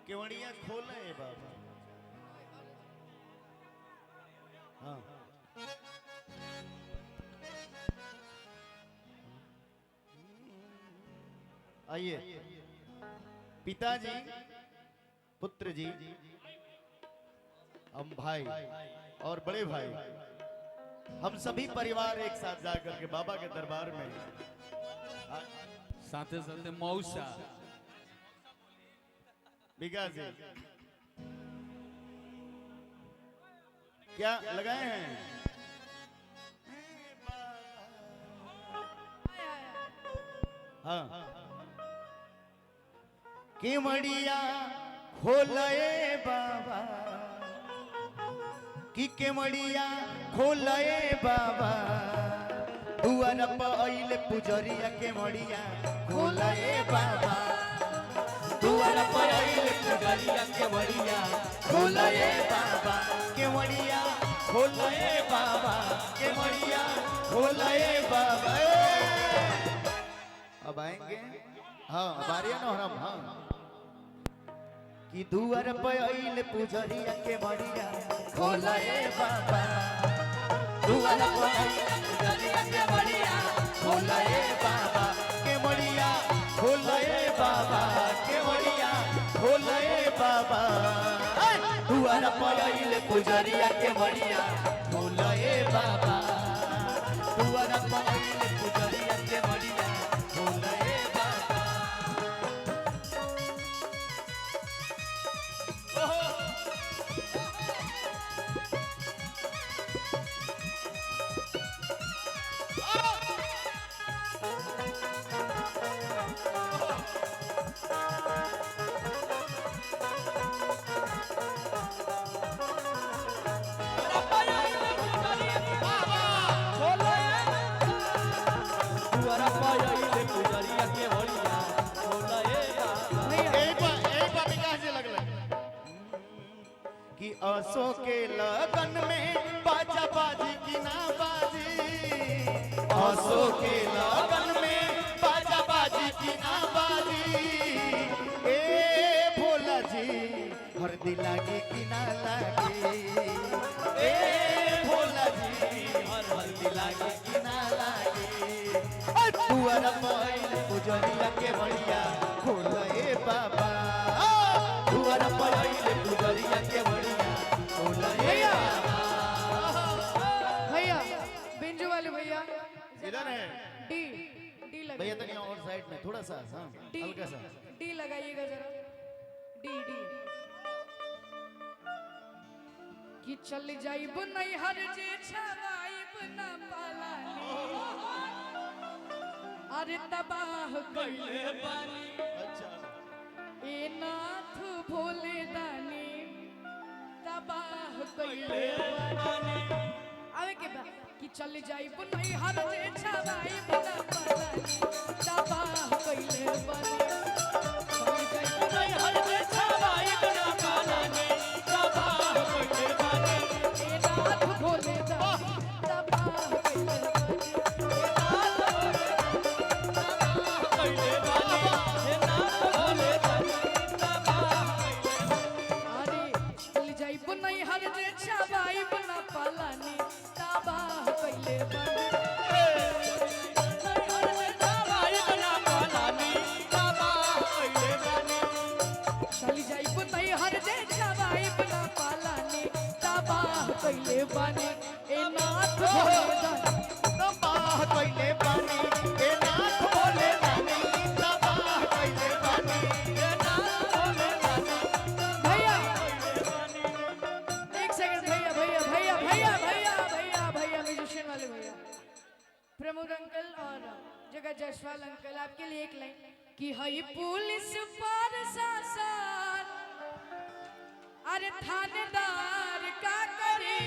केवड़िया खोले बाबा। हाँ आइए पिताजी, पुत्र जी, हम भाई और बड़े भाई, हम सभी परिवार एक साथ जाकर के बाबा के दरबार में साथे साथे मौसा विकास जी क्या लगाए हैं? हाँ केवड़िया खोलए बाबा कि केवड़िया खोलए बाबा, दुआर पर आइले पुजरिया केवड़िया खोलए बाबा, दुआर पर आइले पुजरिया केवड़िया खोलए बाबा, केवड़िया खोलए बाबा, केवड़िया खोलए बाबा। अब आएंगे हाँ बारिया न हम हाँ कि दुआर पर आइले पुजरिया केवड़िया खोलए बाबा, दुआर पर आइले पुजरिया केवड़िया खोलए बाबा, केवड़िया खोलए बाबा, केवड़िया खोलए बाबा, दुआर पर आइले पुजरिया केवड़िया खोलए बाबा, दुआर पर आइले पुजरिया केवड़िया खोलए बाबा। कि असो के लगन में बाजा बाजी की ना बाजी, असो के लगन में बाजा बाजी की ना बाजी, ए भोला जी हरदी लागी की ना लागी, ए भोला जी हरदी लागी की ना लागी, दुआर पर पुजरिया के बढ़िया खोलए बाबा, दुआर पर पुजरिया के बढ़िया खोलए बाबा। भैया बिंजू वाले भैया इधर है डी डी भैया, लगाइए, तनिया और साइड में थोड़ा सा हाँ डी हल्का सा डी लगाइएगा जरा, डी डी कि चल जाइब नहीं हर जे छवाइब ना पालानी, अरे तबाह कइले बानी अच्छा ए नाथ भोले दानी, तबाह कइले बानी। आवे के बा कि चल जाइब नहीं हर जे छवाइब ना पालानी, तबाह कइले बानी, चल जाइब नहीं हर जे छवाइब ना पालानी, तबाह कइले बानी, ए नाथ भोले दानी, तबाह कइले बानी, ए नाथ भोले दानी, तबाह कइले बानी, ए नाथ भोले दानी, तबाह कइले बानी। अरे चल जाइब नहीं हर जे छवाइब ना पालानी, तबाह कइले बानी, चल जाइब नहीं हर जे छवाइब ना पालानी, तबाह कइले बानी, ए नाथ भोले दानी, तबाह कइले बानी, ए नाथ भोले दानी, तबाह कइले बानी, ए नाथ भोले दानी। भैया एक सेकंड भैया भैया भैया भैया भैया भैया भैया म्यूजिशियन वाले भैया प्रमोद अंकल और जगह जयसवाल अंकल आपके लिए एक लाइन कि हई पुलिस प्रशासन अरे थानेदार का करे